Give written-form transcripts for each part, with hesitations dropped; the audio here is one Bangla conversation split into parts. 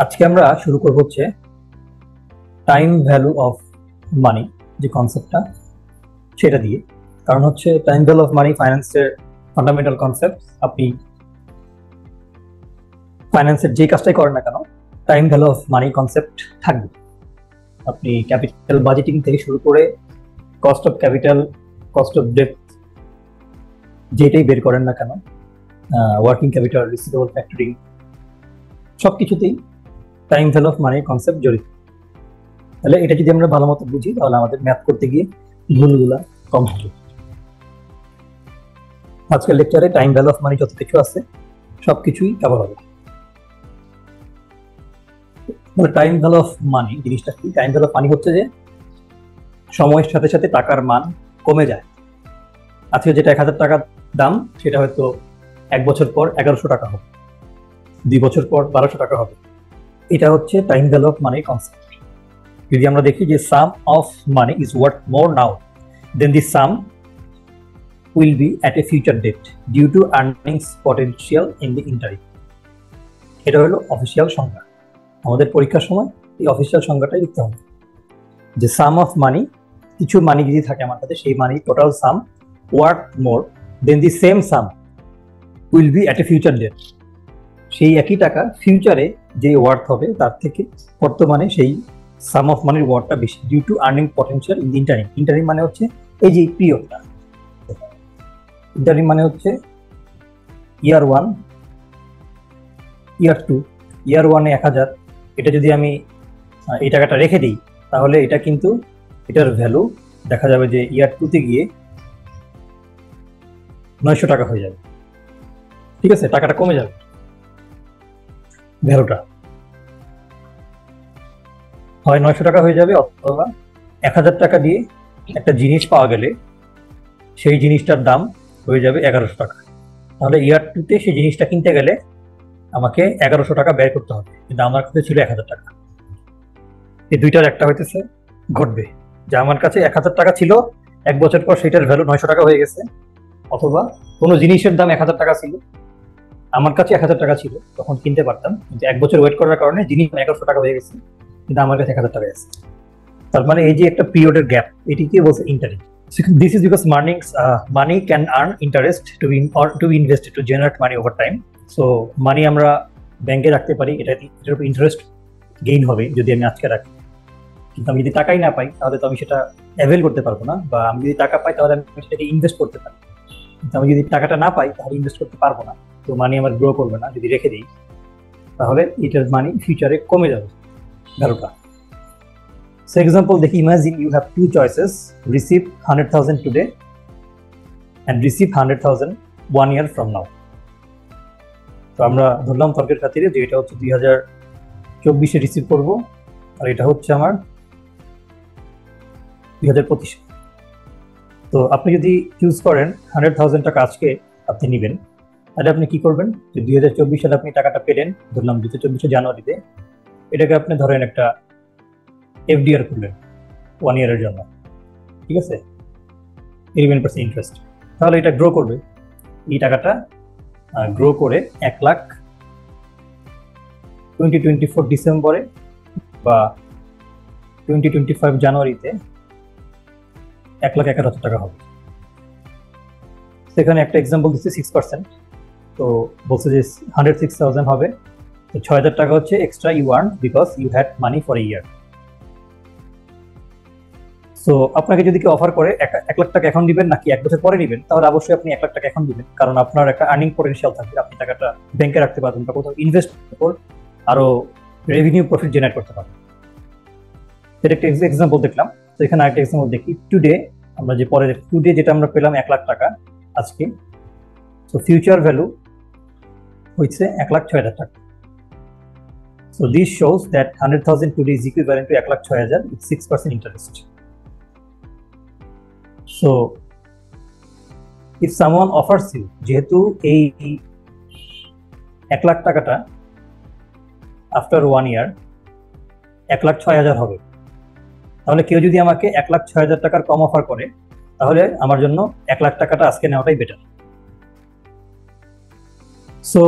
আজকে আমরা শুরু করব হচ্ছে টাইম ভ্যালু অফ মানি যে কনসেপ্টটা সেটা দিয়ে। কারণ হচ্ছে টাইম ভ্যালু অফ মানি ফাইন্যান্সের ফান্ডামেন্টাল কনসেপ্ট। আপনি ফাইন্যান্সের যে কাজটাই করেন না কেন time value of money concept থাকবে। আপনি ক্যাপিটাল বাজেটিং থেকে শুরু করে cost of capital, cost of debt যেটাই বের করেন না কেন, ওয়ার্কিং ক্যাপিটাল, রিসিভেবল ফ্যাক্টরিং, সব কিছুতেই টাইম ভ্যালু অফ মানির কনসেপ্ট জড়িত। তাহলে এটা যদি আমরা ভালো মতো বুঝি তাহলে আমাদের ম্যাথ করতে গিয়ে ভুলগুলা কম হবে। আজকের লেকচারে টাইম ভ্যালু অফ মানি যত কিছু আছে সবকিছুই কভার হবে। টাইম ভ্যালু অফ মানি জিনিসটা কি? টাইম ভ্যালু অফ মানি হচ্ছে যে সময়ের সাথে সাথে টাকার মান কমে যায়। আজকে যেটা 1000 টাকা দাম সেটা হয়তো 1 বছর পর 1100 টাকা হবে, 2 বছর পর 1200 টাকা হবে। এটা হচ্ছে টাইম ভ্যালু অফ মানির কনসেপ্ট। যদি আমরা দেখি যে sum of money is worth more now than the sum will be at a future date due to earnings potential in the interim. এটা হলো অফিসিয়াল সংজ্ঞা। আমাদের পরীক্ষার সময় এই অফিসিয়াল সংজ্ঞাটাই লিখতে হবে যে সাম অফ মানি, কিছু মানি যদি থাকে আমার কাছে, সেই money total sum worth more than the same sum will be at a future date. সেই একই টাকা ফিউচারে যে ওয়ার্থ হবে তার থেকে বর্তমানে সেই সাম অফ মানির ওয়ার্থটা বেশি due to earning potential in interim. Interim মানে হচ্ছে এই যে পিরিয়ডটা। ইন্টারিম মানে হচ্ছে ইয়ার 1, ইয়ার 2। ইয়ার 1-এ 1000, এটা যদি আমি এই টাকাটা রেখে দিই তাহলে এটা কিন্তু এটার ভ্যালু দেখা যাবে যে ইয়ার 2-তে গিয়ে 900 টাকা হয়ে যাবে। ঠিক আছে, টাকাটা কমে যাবে, ভ্যালুটা হয় 900 টাকা হয়ে যাবে, অথবা 1000 টাকা দিয়ে একটা জিনিস পাওয়া গেলে সেই জিনিসটার দাম হয়ে যাবে 1100 টাকা। তাহলে ইয়ার 2-তে সেই জিনিসটা কিনতে গেলে আমাকে 1100 টাকা ব্যয় করতে হবে, কিন্তু আমার কাছে ছিল 1000 টাকা। এই দুইটার একটা হইতেছে ঘটবে যে আমার কাছে 1000 টাকা ছিল, 1 বছর পর সেটার ভ্যালু 900 টাকা হয়ে গেছে। অথবা কোনো জিনিসের দাম 1000 টাকা ছিল, আমার কাছে 1000 টাকা ছিল, তখন কিনতে পারতাম, কিন্তু 1 বছর ওয়েট করার কারণে জিনিস 1100 টাকা হয়ে গেছে, কিন্তু আমার কাছে 1000 টাকা আছে। তার মানে এই যে একটা পিরিয়ডের গ্যাপ, এটিকে বলছে interim. This is because money can earn interest to be invested to generate money over time. So money আমরা ব্যাংকে রাখতে পারি, এটার উপর ইন্টারেস্ট গেইন হবে যদি আমি আজকে রাখি। কিন্তু আমি যদি টাকাই না পাই তাহলে তো আমি সেটা অ্যাভেল করতে পারবো না, বা আমি যদি টাকা পাই তাহলে আমি সেটাকে ইনভেস্ট করতে পারি। কিন্তু আমি যদি টাকাটা না পাই তাহলে ইনভেস্ট করতে পারবো না, তো মানি আমার গ্রো করবে না। যদি রেখে দিই তাহলে এটার মানি ফিউচারে কমে যাবে ভ্যালুটা। So example দেখি, imagine you have two choices: receive 100,000 today and receive 100,000 1 year from now. তো আমরা ধরলাম তর্কের খাতিরে যে এটা হচ্ছে 2024-এ রিসিভ করব, আর এটা হচ্ছে আমার 2025-এ। তো আপনি যদি চুজ করেন 100,000 টাকা আজকে আপনি নেবেন, তাহলে আপনি কি করবেন? যে 2024 সালে আপনি টাকাটা পেলেন, ধরলাম 2024 জানুয়ারিতে, এটাকে আপনি ধরেন একটা এফডিআর করলেন 1 ইয়ারের জন্য, ঠিক আছে, 11% ইন্টারেস্ট। তাহলে এটা গ্রো করবে, এই টাকাটা গ্রো করে 1 লাখ 2024 ডিসেম্বরে বা 2025 জানুয়ারিতে 1,11,000 টাকা হবে। সেখানে একটা এক্সাম্পল দিচ্ছে 6%, তো বলছে যে 106,000 হবে, তো 6,000 টাকা হচ্ছে extra you earn because you had money for a year. So আপনাকে যদি কেউ অফার করে 1 লাখ টাকা এখন দিবেন নাকি 1 বছর পরে দিবেন, তাহলে অবশ্যই আপনি 1 লাখ টাকা এখন দিবেন, কারণ আপনার একটা আর্নিং পটেনশিয়াল থাকবে। আপনি টাকাটা ব্যাংকে রাখতে পারবেন বা কোথাও ইনভেস্ট করে আরো রেভিনিউ প্রফিট জেনারেট করতে পারবেন। সেটা একটা এক্সাম্পল দেখলাম। তো এখানে আরেকটা এক্সাম্পল দেখি, টুডে আমরা যে পরে টুডে যেটা আমরা পেলাম 1 লাখ টাকা আজকে, সো ফিউচার ভ্যালু হচ্ছে 1,06,000 টাকা। So this shows that 100,000 today is equivalent to 1,06,000 with 6% interest. So if someone offers you, যেহেতু এই 1 লাখ টাকাটা আফটার 1 ইয়ার 1,06,000 হবে, তাহলে কেউ যদি আমাকে 1,06,000 টাকার কম অফার করে তাহলে আমার জন্য 1 লাখ টাকাটা আজকে নেওয়াটাই better. So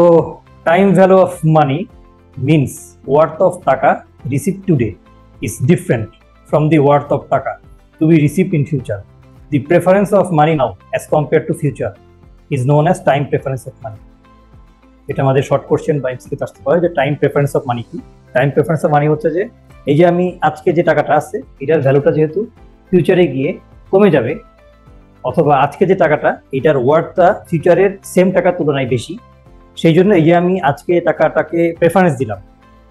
time value of money means worth of টাকা received today is different from the worth of টাকা to be received in future. The preference of money now as compared to future is known as time preference of money. এটা আমাদের শর্ট কোশ্চেন বা এমসিকিউ আসতে পারে যে টাইম প্রেফারেন্স অফ মানি কি। টাইম প্রেফারেন্স অফ মানি হচ্ছে যে এই যে আমি আজকে যে টাকাটা আছে এটার ভ্যালুটা যেহেতু ফিউচারে গিয়ে কমে যাবে, অথবা আজকে যে টাকাটা এটার ওয়ার্থটা ফিউচারের সেম টাকার তুলনায় বেশি, সেই জন্য এই যে আমি আজকে টাকাটাকে প্রেফারেন্স দিলাম,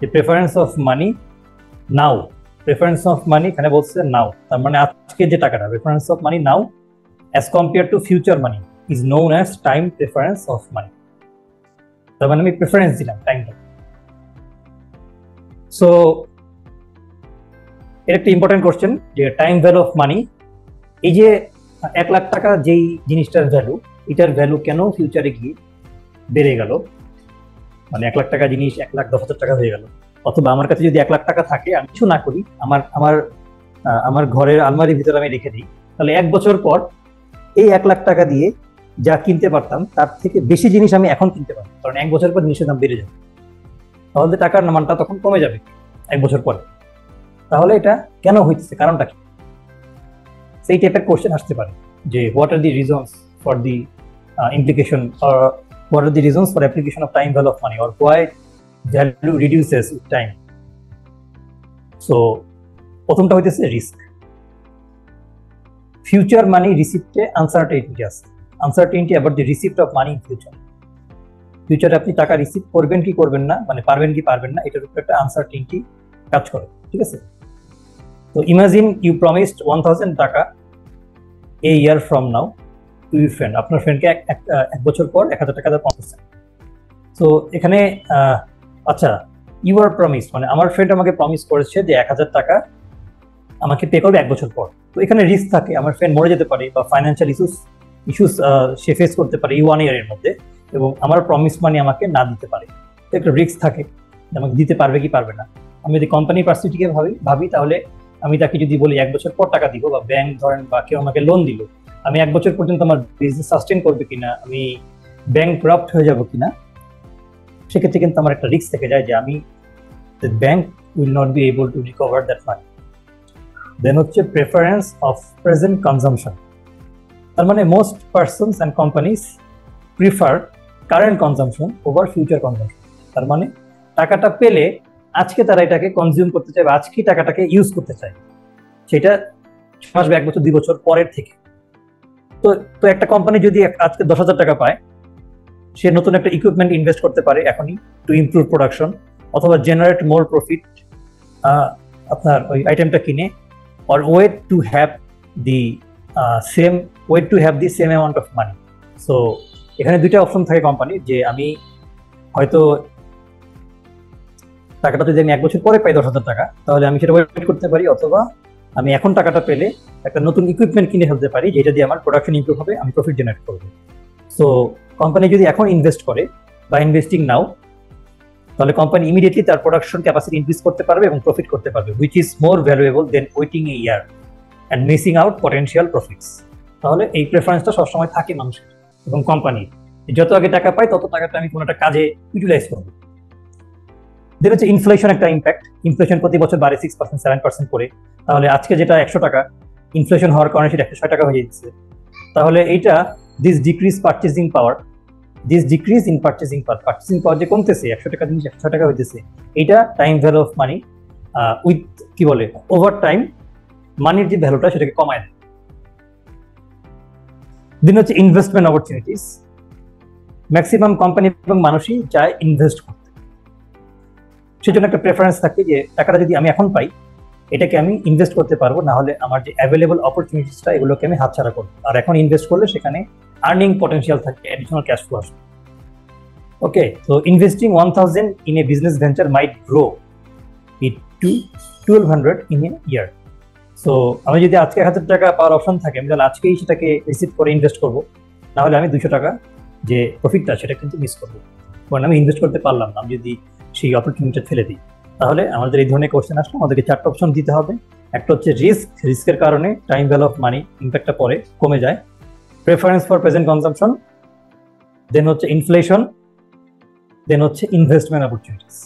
যে preference of money now, preference of money এখানে বলছে নাও, তার মানে আজকে যে টাকাটা preference of money now as compare to future money is known as time preference of money. তার মানে আমি প্রেফারেন্স দিলাম টাইমটা। সো এটা একটা ইম্পর্টেন্ট কোশ্চেন যে টাইম ভ্যালু অফ মানি, এই যে 1 লাখ টাকা যেই জিনিসটার ভ্যালু, এটার ভ্যালু কেন ফিউচারে গিয়ে বেড়ে গেল, মানে 1 লাখ টাকা জিনিস 1,10,000 টাকা হয়ে গেল, অথবা আমার কাছে যদি 1 লাখ টাকা থাকে আমি কিছু না করি, আমার ঘরের আলমারির ভিতরে আমি রেখে দিই, তাহলে 1 বছর পর এই 1 লাখ টাকা দিয়ে যা কিনতে পারতাম তার থেকে বেশি জিনিস আমি এখন কিনতে পারবো, কারণ 1 বছর পর জিনিসের দাম বেড়ে যাবে, তাহলে টাকার মানটা তখন কমে যাবে 1 বছর পরে। তাহলে এটা কেন হইতেছে, কারণটা কি? সেই টাইপের কোশ্চেন আসতে পারে যে what are the reasons for the implication or what are the reasons for application of time value of money or why value reduces with time. So প্রথমটা হইতেছে রিস্ক। ফিউচার মানি রিসিপ্টে আনসার্টেনিটি আছে, uncertainty about the receipt of money in future. ফিউচারে আপনি টাকা রিসিভ করবেন কি করবেন না, মানে পারবেন কি পারবেন না, এটার উপর একটা আনসার্টেনিটি কাজ করে, ঠিক আছে? তো ইমাজিন ইউ প্রমিসড 1,000 টাকা a year from now to your friend, আপনার ফ্রেন্ডকে 1 বছর পর 1,000 টাকা দেওয়ার প্রমিস। তো এখানে আচ্ছা, ইউ আর প্রমিস মানে আমার ফ্রেন্ড আমাকে প্রমিস করেছে যে 1,000 টাকা আমাকে পে করবে 1 বছর পর। তো এখানে রিস্ক থাকে, আমার ফ্রেন্ড মরে যেতে পারে বা ফাইন্যান্সিয়াল ইস্যুস সে ফেস করতে পারে এই 1 ইয়ারের মধ্যে, এবং আমার প্রমিস মানি আমাকে না দিতে পারে। তো একটা রিস্ক থাকে আমাকে দিতে পারবে কি পারবে না। আমি যদি কোম্পানির পার্সপেক্টিভে ভাবি তাহলে আমি তাকে যদি বলি 1 বছর পর টাকা দিব, বা ব্যাংক ধরেন বা কেউ আমাকে লোন দিল, আমি 1 বছর পর্যন্ত আমার বিজনেস সাস্টেন করবে কিনা, আমি ব্যাংক করাপ্ট হয়ে যাব কিনা, সেক্ষেত্রে কিন্তু আমার একটা রিস্ক থেকে যায় যে আমি bank will not be able to recover that money. Then হচ্ছে প্রেফারেন্স অফ প্রেজেন্ট কনজামশন, তার মানে most persons and companies prefer current consumption over future consumption. তার মানে টাকাটা পেলে আজকে তারা এটাকে কনজিউম করতে চায় বা আজকে টাকাটাকে ইউজ করতে চায়, সেটা 6 মাস বা 1 বছর 2 বছর পরের থেকে। তো একটা কোম্পানি যদি আজকে 10,000 টাকা পায়, সে নতুন একটা ইকুইপমেন্ট ইনভেস্ট করতে পারে এখনই টু ইমপ্রুভ প্রোডাকশন, অথবা জেনারেট মোর প্রফিট আপনার ওই আইটেমটা কিনে, or wait to have the same amount of money. So এখানে 2টা অপশন থাকে কোম্পানির, যে আমি হয়তো টাকাটা যদি আমি 1 বছর পরে পাই 10,000 টাকা, তাহলে আমি সেটা ওয়েট করতে পারি, অথবা আমি এখন টাকাটা পেলে একটা নতুন ইকুইপমেন্ট কিনে ফেলতে পারি যেটা দিয়ে আমার প্রোডাকশন ইমপ্রুভ হবে, আমি প্রফিট জেনারেট করবো। সো কোম্পানি যদি এখন ইনভেস্ট করে বা ইনভেস্টিং নাও, তাহলে কোম্পানি ইমিডিয়েটলি তার প্রোডাকশন ক্যাপাসিটি ইনক্রিজ করতে পারবে এবং প্রফিট করতে পারবে, which is more valuable then waiting A year and missing out potential profits. তাহলে এই প্রেফারেন্সটা সবসময় থাকে মানুষের এবং কোম্পানির, যত আগে টাকা পাই তত টাকাটা আমি কোনো একটা কাজে ইউটিলাইজ করবো। দেন হচ্ছে ইনফ্লেশন একটা ইম্প্যাক্ট। ইনফ্লেশন প্রতি বছর বাড়ে 6%, 7% করে, তাহলে আজকে যেটা 100 টাকা, ইনফ্লেশন হওয়ার কারণে সেটা 106 টাকা হয়ে যাচ্ছে। তাহলে এইটা দিস ডিক্রিজ পারচেজিং পাওয়ার যে কমতেছে, 100 টাকা জিনিস 106 টাকা হইতেছে, এইটা time value of money with কি বলে ওভার টাইম মানির যে ভ্যালুটা সেটাকে কমায় দেয়। দেন হচ্ছে ইনভেস্টমেন্ট অপরচুনিটিস। ম্যাক্সিমাম কোম্পানি এবং মানুষই চায় ইনভেস্ট করতে, সেজন্য একটা প্রেফারেন্স থাকে যে টাকাটা যদি আমি এখন পাই এটাকে আমি ইনভেস্ট করতে পারবো, না হলে আমার যে অ্যাভেলেবল অপরচুনিটিসটা এগুলোকে আমি হাতছাড়া করবো। আর এখন ইনভেস্ট করলে সেখানে আর্নিং পটেনশিয়াল থাকে, অ্যাডিশনাল ক্যাশ ফ্লো আসবে। Okay, so investing 1,000 in a business venture might grow it to 1,200 in a year. So আমি যদি আজকে 1,000 টাকা পাওয়ার অপশন থাকে, আমি তাহলে আজকেই সেটাকে রিসিভ করে ইনভেস্ট করবো, না হলে আমি 200 টাকা যে প্রফিটটা সেটা কিন্তু মিস করবো, কারণ আমি ইনভেস্ট করতে পারলাম না, আমি যদি সেই অপরচুনিটিটা ফেলে দিই। তাহলে আমাদের এই ধরনের কোশ্চেন আসলে আমাদেরকে 4টা অপশন দিতে হবে। একটা হচ্ছে রিস্কের কারণে টাইম ভ্যালু অফ মানি ইম্প্যাক্টটা পরে কমে যায়, প্রেফারেন্স ফর প্রেজেন্ট কনজাম্পশন, দেন হচ্ছে ইনফ্লেশন, দেন হচ্ছে ইনভেস্টমেন্ট অপরচুনিটিস।